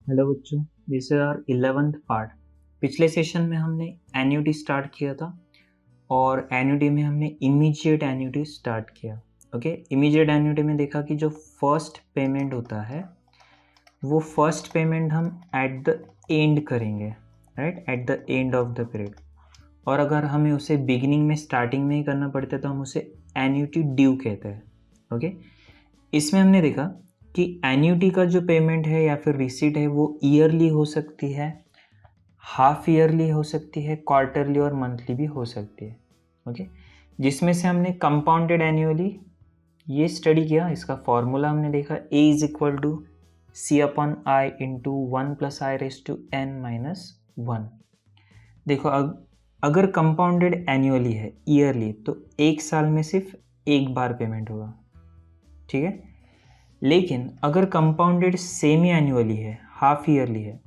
Hello बच्चों, this is our 11th part. पिछले session में हमने एन्युटी स्टार्ट किया था और एन्युटी में हमने इमीडिएट एन्युटी स्टार्ट किया। ओके, इमीडिएट एन्युटी में देखा कि जो फर्स्ट पेमेंट होता है वो फर्स्ट पेमेंट हम एट द एंड करेंगे, right, at the end of the period. और अगर हमें उसे बिगिनिंग में स्टार्टिंग में ही करना पड़ता है तो हम उसे एन्युटी ड्यू कहते हैं। ओके, इसमें हमने देखा कि एन्युटी का जो पेमेंट है या फिर रिसीट है वो ईयरली हो सकती है, हाफ ईयरली हो सकती है, क्वार्टरली और मंथली भी हो सकती है। ओके, जिसमें से हमने कंपाउंडेड एनुअली ये स्टडी किया। इसका फॉर्मूला हमने देखा, A is equal to C upon I into 1 + i⁻n−1। देखो, अगर कंपाउंडेड एनुअली है, ईयरली, तो एक साल में सिर्फ एक बार पेमेंट होगा, ठीक है। लेकिन अगर कंपाउंडेड सेमी एनुअली है, हाफ ईयरली है,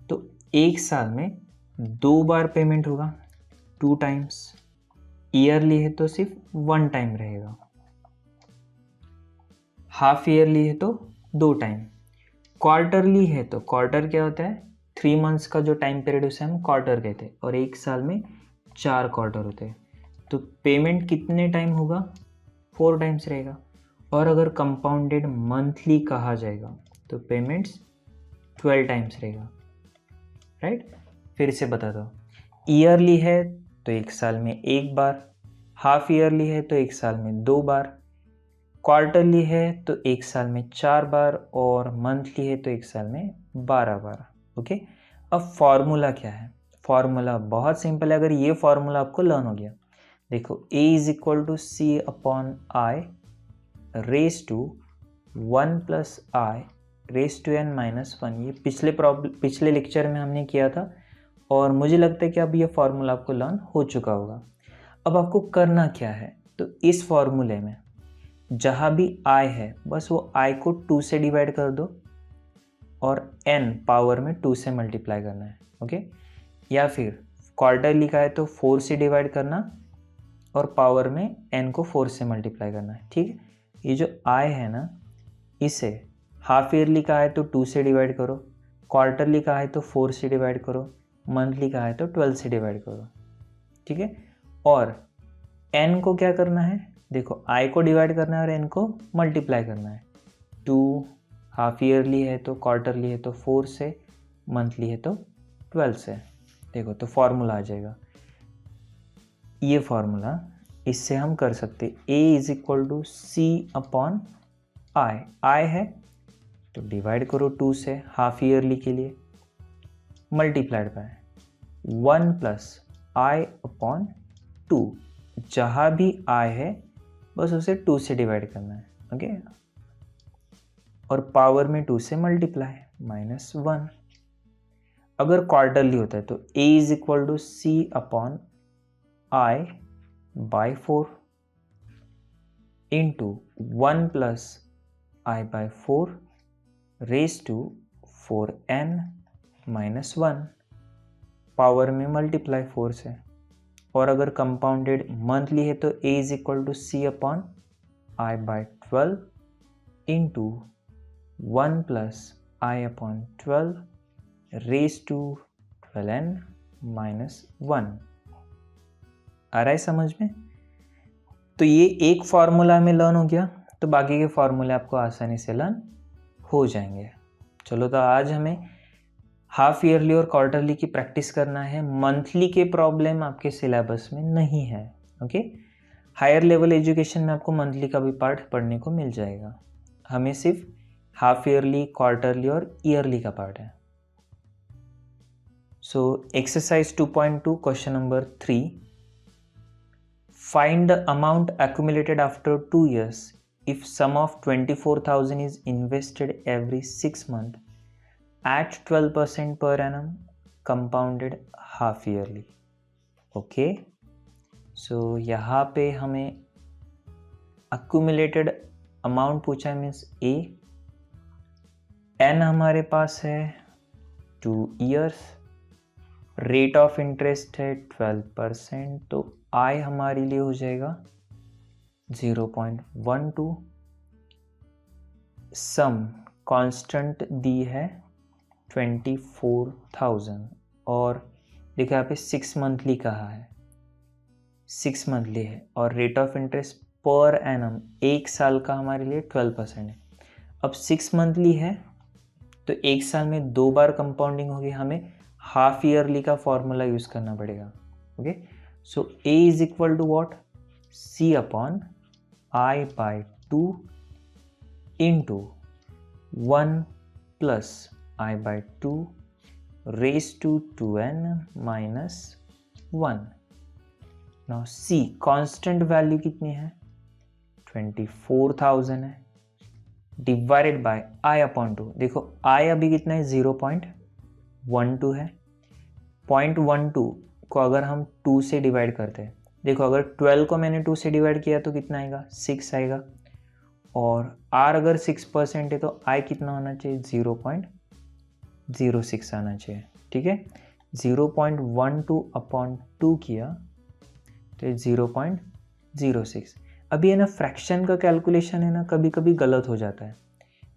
तो एक साल में दो बार पेमेंट होगा, 2 टाइम्स। ईयरली है तो सिर्फ 1 टाइम रहेगा, हाफ ईयरली है तो 2 टाइम। क्वार्टरली है तो क्वार्टर क्या होता है, 3 मंथ्स का जो टाइम पीरियड उसे हम क्वार्टर कहते हैं, और एक साल में 4 क्वार्टर होते हैं। तो पेमेंट कितने टाइम होगा, 4 टाइम्स रहेगा। और अगर कंपाउंडेड मंथली कहा जाएगा तो पेमेंट्स 12 टाइम्स रहेगा, राइट। फिर से बता दो, ईयरली है तो एक साल में एक बार, हाफ ईयरली है तो एक साल में 2 बार, क्वार्टरली है तो एक साल में 4 बार, और मंथली है तो एक साल में 12 बार। ओके, अब फॉर्मूला क्या है? फॉर्मूला बहुत सिंपल है। अगर ये फॉर्मूला आपको लर्न हो गया, देखो, a is equal to C upon I raise to 1 + i⁻n−1। ये पिछले लेक्चर में हमने किया था और मुझे लगता है कि अब ये फॉर्मूला आपको लर्न हो चुका होगा। अब आपको करना क्या है, तो इस फॉर्मूले में जहाँ भी i है बस वो i को 2 से डिवाइड कर दो और n पावर में 2 से मल्टीप्लाई करना है। ओके, या फिर क्वार्टर लिखा है तो 4 से डिवाइड करना और पावर में n को 4 से मल्टीप्लाई करना है, ठीक है। ये जो i है ना, इसे हाफ ईयरली का है तो 2 से डिवाइड करो, क्वार्टरली का है तो 4 से डिवाइड करो, मंथली का है तो 12 से डिवाइड करो, ठीक है। और n को क्या करना है, देखो, i को डिवाइड करना है और n को मल्टीप्लाई करना है। 2 हाफ ईयरली है तो क्वार्टरली है तो 4 से, मंथली है तो 12 से। देखो, तो फॉर्मूला आ जाएगा ये फॉर्मूला। इससे हम कर सकते a is equal to C upon I है तो डिवाइड करो 2 से हाफ ईयरली के लिए, मल्टीप्लाइड बाय 1 + i/2। जहाँ भी i है बस उसे 2 से डिवाइड करना है, ओके, और पावर में 2 से मल्टीप्लाई -1। अगर क्वार्टरली होता है तो a is equal to C upon i/4 into 1 + i/4 raise to 4n-1, power में मल्टीप्लाई 4 से। और अगर कंपाउंडेड मंथली है तो a is equal to C upon i/12 into 1 + i/12 raise to 12n-1। आ रहा है समझ में? तो ये एक फॉर्मूला में लर्न हो गया, तो बाकी के फॉर्मूले आपको आसानी से लर्न हो जाएंगे। चलो, तो आज हमें हाफ ईयरली और क्वार्टरली की प्रैक्टिस करना है। मंथली के प्रॉब्लम आपके सिलेबस में नहीं है, ओके। हायर लेवल एजुकेशन में आपको मंथली का भी पार्ट पढ़ने को मिल जाएगा। हमें सिर्फ हाफ ईयरली, क्वार्टरली और ईयरली का पार्ट है। So exercise 2.2 question number 3, find the amount accumulated after 2 years if sum of 24,000 is invested every 6 months at 12% per annum compounded half yearly। Okay, so यहाँ पे हमें accumulated अमाउंट पूछा है, means ए, N हमारे पास है 2 years, rate of interest है 12%, तो आई हमारे लिए हो जाएगा 0.12। सम कांस्टेंट दी है 24,000 और देखो यहाँ पे 6 मंथली कहा है, 6 मंथली है और rate of interest per annum 1 साल का हमारे लिए 12% है। अब 6 मंथली है तो 1 साल में 2 बार कंपाउंडिंग होगी, हमें हाफ ईयरली का फॉर्मूला यूज़ करना पड़ेगा। Okay, so A is equal to what, C upon I by 2 into 1 plus I by 2 raise to 2n minus 1। Now C constant value कितनी है, 24,000 है, डिवाइडेड बाय आई अपॉन 2। देखो आई अभी कितना है, 0.12 है। 0.12 को अगर हम 2 से डिवाइड करते हैं, देखो अगर 12 को मैंने 2 से डिवाइड किया तो कितना आएगा, 6 आएगा। और आर अगर 6% है तो आई कितना होना चाहिए, 0.06 आना चाहिए। ठीक है, 0.12 अपॉन 2 किया तो 0.06। अभी है ना, फ्रैक्शन का कैलकुलेशन है ना, कभी कभी गलत हो जाता है।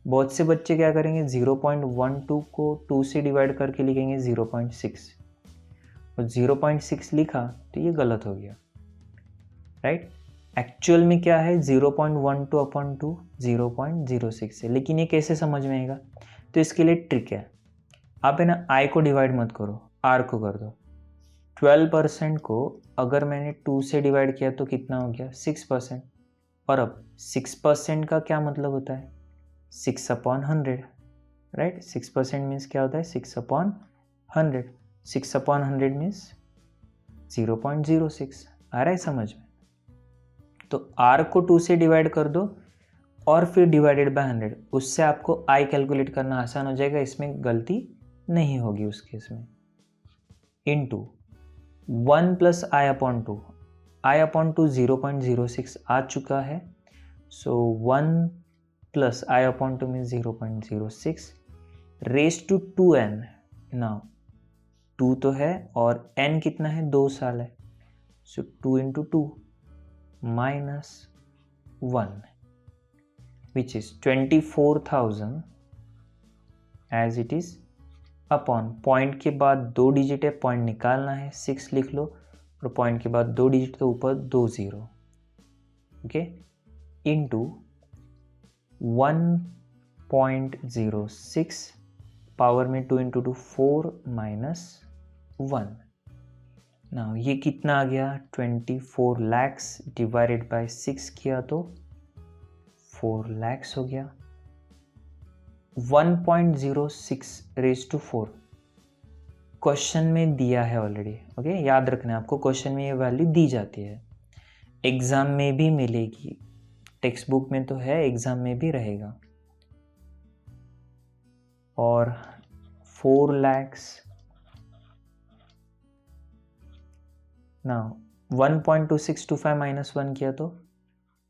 बहुत से बच्चे क्या करेंगे, 0.12 को 2 से डिवाइड करके लिखेंगे 0.6 और 0.6 लिखा तो ये गलत हो गया, राइट। एक्चुअल में क्या है, 0.12 अपॉन 2 0.06 है। लेकिन ये कैसे समझ में आएगा, तो इसके लिए ट्रिक है, आप है ना आई को डिवाइड मत करो, आर को कर दो। 12% को अगर मैंने 2 से डिवाइड किया तो कितना हो गया, 6%। और अब 6% का क्या मतलब होता है, 6 अपॉन 100, राइट। 6% मीन्स क्या होता है, 6 अपॉन 100। 6 upon 100 means 0.06। आ रहा है समझ में। तो r को 2 से डिवाइड कर दो और फिर डिवाइडेड बाय 100, उससे आपको i कैलकुलेट करना आसान हो जाएगा, इसमें गलती नहीं होगी उस केस में। Into 1 plus I upon 2, I upon 2 0.06 आ चुका है, so 1 plus I upon 2 means 0.06 raise to 2n। Now 2 तो है और n कितना है, 2 साल है, so 2 into 2 minus 1 which is 24,000 as it is upon, point के बाद 2 डिजिट है, पॉइंट निकालना है, 6 लिख लो और पॉइंट के बाद 2 डिजिट के ऊपर 2 0, ओके, इंटू 1.06 पावर में 2 इंटू 2 4 माइनस 1। नाउ ये कितना आ गया, 24 lakhs डिवाइडेड बाय 6 किया तो 4 lakhs हो गया। 1.06 रेज टू 4 क्वेश्चन में दिया है ऑलरेडी, ओके। याद रखना है आपको, क्वेश्चन में ये वैल्यू दी जाती है, एग्जाम में भी मिलेगी, टेक्स्ट बुक में तो है, एग्जाम में भी रहेगा। और 4 lakhs नाउ 1.2625 माइनस 1 किया तो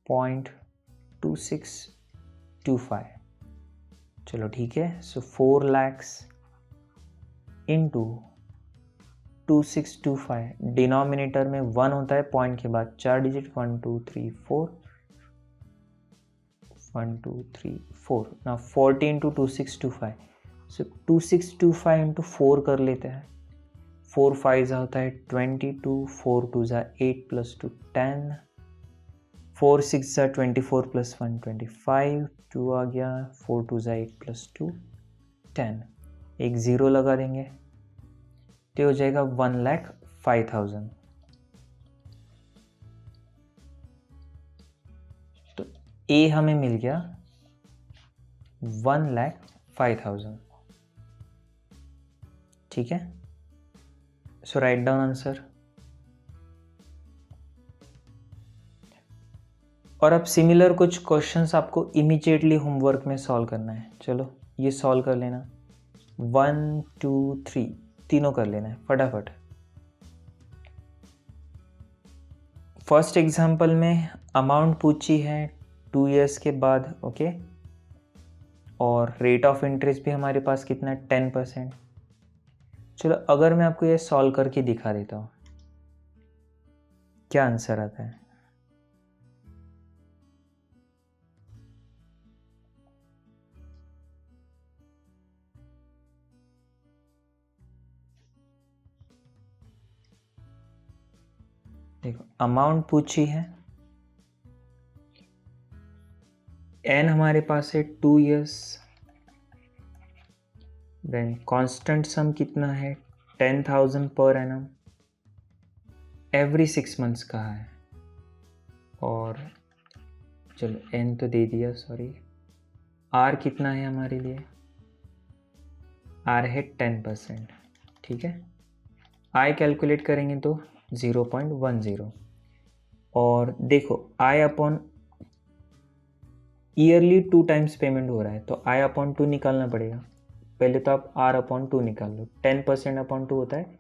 0.2625। चलो ठीक है, सो 4 lakhs इंटू 2625, डिनोमिनेटर में 1 होता है, पॉइंट के बाद 4 डिजिट, 1 2 3 4 1 2 3 4। ना 40 इंटू 2625, सो 2625 इंटू 4 कर लेते हैं। 4 5 होता है 22, 4 2 8 प्लस 2 10, 4 6 24 प्लस 1 25, 2 आ गया, 4 2 8 प्लस 2 10, एक 0 लगा देंगे तो हो जाएगा 1,05,000। तो ए हमें मिल गया 1,05,000, ठीक है। So right down answer. और अब सिमिलर कुछ क्वेश्चंस आपको इमीडिएटली होमवर्क में सॉल्व करना है। चलो ये सॉल्व कर लेना, 1 2 3 तीनों कर लेना है फटाफट। फर्स्ट एग्जाम्पल में अमाउंट पूछी है 2 years के बाद, ओके। और रेट ऑफ इंटरेस्ट भी हमारे पास कितना है, 10%। चलो अगर मैं आपको ये सॉल्व करके दिखा देता हूँ, क्या आंसर आता है। देखो अमाउंट पूछी है, एन हमारे पास है 2 years, देन कांस्टेंट सम कितना है 10,000 पर एनम, एवरी 6 months का है, और चलो एन तो दे दिया, सॉरी, आर कितना है हमारे लिए, आर है 10%, ठीक है। आई कैलकुलेट करेंगे तो 0.10, और देखो आई अपॉन ईयरली 2 times पेमेंट हो रहा है, तो आई अपॉन 2 निकालना पड़ेगा। पहले तो आप आर अपॉन 2 निकाल लो, 10% अपॉन 2 होता है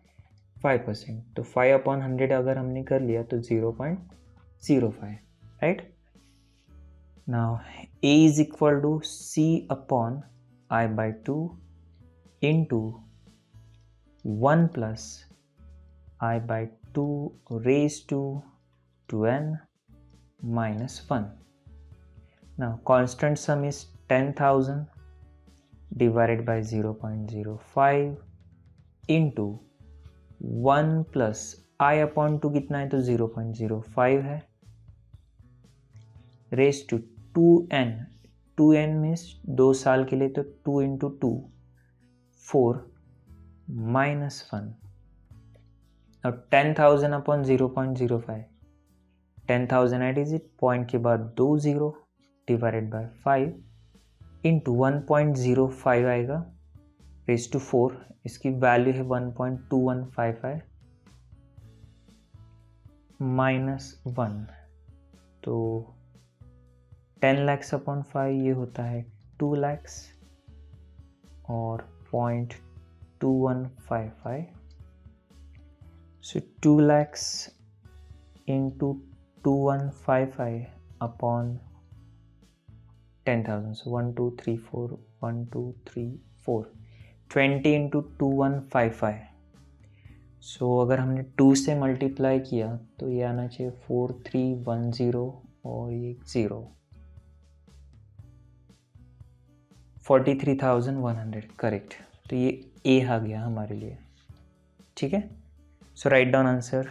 5%, तो 5/100 अगर हमने कर लिया तो 0.05, right. Now A is equal to C upon I by 2 into 1 plus I by 2 raise to 2n minus 1. Now constant sum is 10,000 divided by 0.05 into 1 plus I upon 2 कितना है, तो 0.05 है, raise to 2n, 2n means 2 साल के लिए, तो 2 into 2 4 minus 1। अब 10,000 upon 0.05, 10,000 at is it, point के बाद 2 0 डिवाइडेड बाय 5 इंटू 1.05 आएगा, रेज टू 4, इसकी वैल्यू है 1.2155 माइनस 1, तो 10 lakhs अपॉन 5 ये होता है 2 lakhs, और 0.2155, सो 2 lakhs into 2155 upon 10,000, so 1 2 3 4 1 2 3 4 20 into 2155, सो अगर हमने 2 से मल्टीप्लाई किया तो ये आना चाहिए 4310 और ये 0, 43,100, करेक्ट। तो ये ए आ गया हमारे लिए, ठीक है। So right down answer.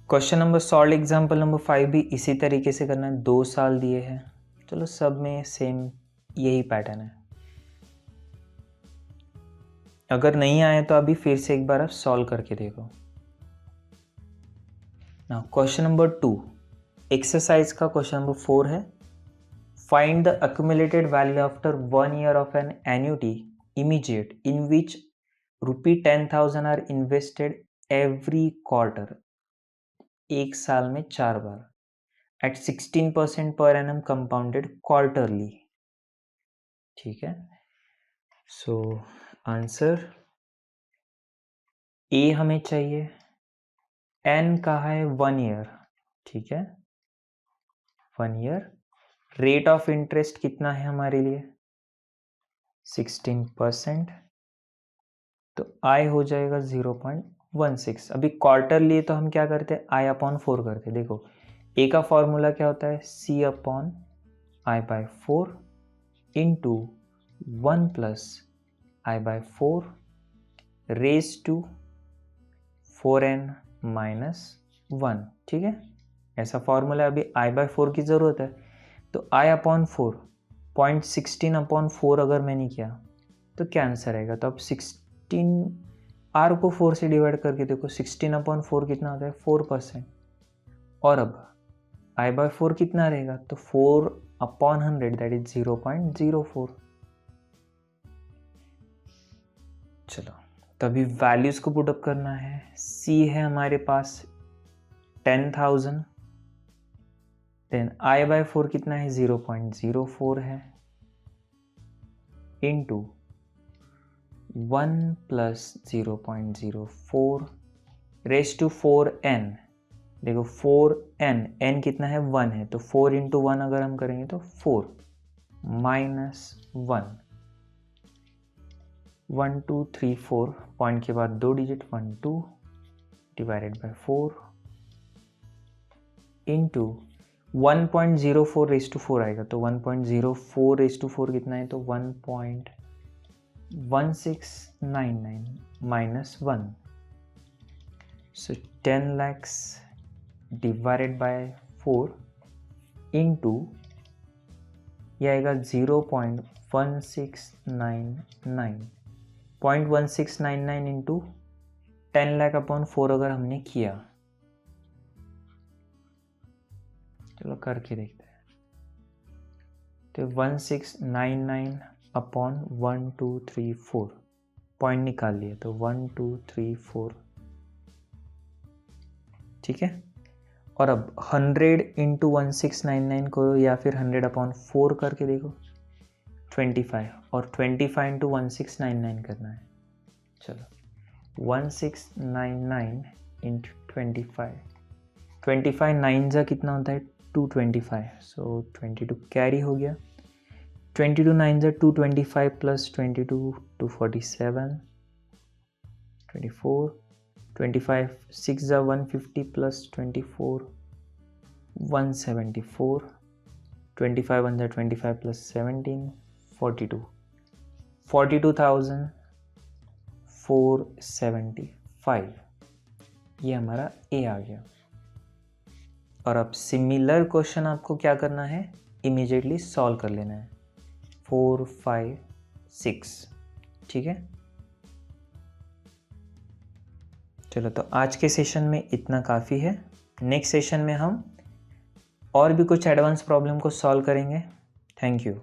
Question number solve example number 5 भी इसी तरीके से करना है, 2 साल दिए हैं, चलो सब में सेम यही पैटर्न है। अगर नहीं आए तो अभी फिर से एक बार आप सॉल्व करके देखो। ना क्वेश्चन नंबर 2 एक्सरसाइज का क्वेश्चन नंबर 4 है, find the accumulated value after 1 year of an annuity immediate in which ₹10,000 are invested every quarter, एक साल में 4 बार, at 16% per annum compounded quarterly, ठीक है। सो आंसर ए हमें चाहिए, एन कहा है 1 year, ठीक है, 1 year, रेट ऑफ इंटरेस्ट कितना है हमारे लिए 16%, तो आई हो जाएगा 0.16। अभी क्वार्टर लिए तो हम क्या करते हैं, आई अपॉन 4 करते हैं। देखो ए का फॉर्मूला क्या होता है, C upon I by 4 into 1 plus I by 4 raise to 4n minus 1, ठीक है, ऐसा फॉर्मूला। अभी आई बाय 4 की ज़रूरत है, तो आई अपॉन 4 0.16 अपॉन 4 अगर मैंने किया तो क्या आंसर आएगा, तो अब 16 आर को 4 से डिवाइड करके देखो, 16 अपॉन 4 कितना होता है 4%, और अब आई बाय 4 कितना रहेगा, तो 4 अपॉन 100 दैट इज 0.04। चलो तभी वैल्यूज को पुटअप करना है, सी है हमारे पास 10,000, देन आई बाय 4 कितना है 0.04 है, into 1 plus 0.04 raise to 4n, देखो 4n, n कितना है 1 है, तो 4 इंटू 1 अगर हम करेंगे तो 4 माइनस 1, 1 2 3 4, पॉइंट के बाद 2 digit 1 2 divided by 4 into 1.04 raise to 4 आएगा, तो 1.04 रेज टू 4 कितना है, तो 1.1699 minus 1, so 10 lakhs divided by 4 into यह आएगा 0.1699 0.1699 इंटू 10 लाख अपॉन 4 अगर हमने किया, चलो करके देखते हैं। तो 1699 अपॉन 1 2 3 4 पॉइंट निकाल लिए, तो 1 2 3 4, ठीक है। और अब 100 इंटू 1699 करो या फिर 100 अपॉन 4 करके देखो, 25, और 25 इंटू 1699 करना है। चलो 1699 इंटू 25 9 जा कितना होता है 225, सो 22 कैरी हो गया। 22 9 जा 225 प्लस 22 247, 24, 25 6 जा 150 प्लस 24 174, 25 1 जा 25 प्लस 17 42, 42,475, ये हमारा ए आ गया। और अब सिमिलर क्वेश्चन आपको क्या करना है, इमीडिएटली सॉल्व कर लेना है। 4 5 6, ठीक है। चलो तो आज के सेशन में इतना काफ़ी है। नेक्स्ट सेशन में हम और भी कुछ एडवांस प्रॉब्लम को सॉल्व करेंगे। Thank you.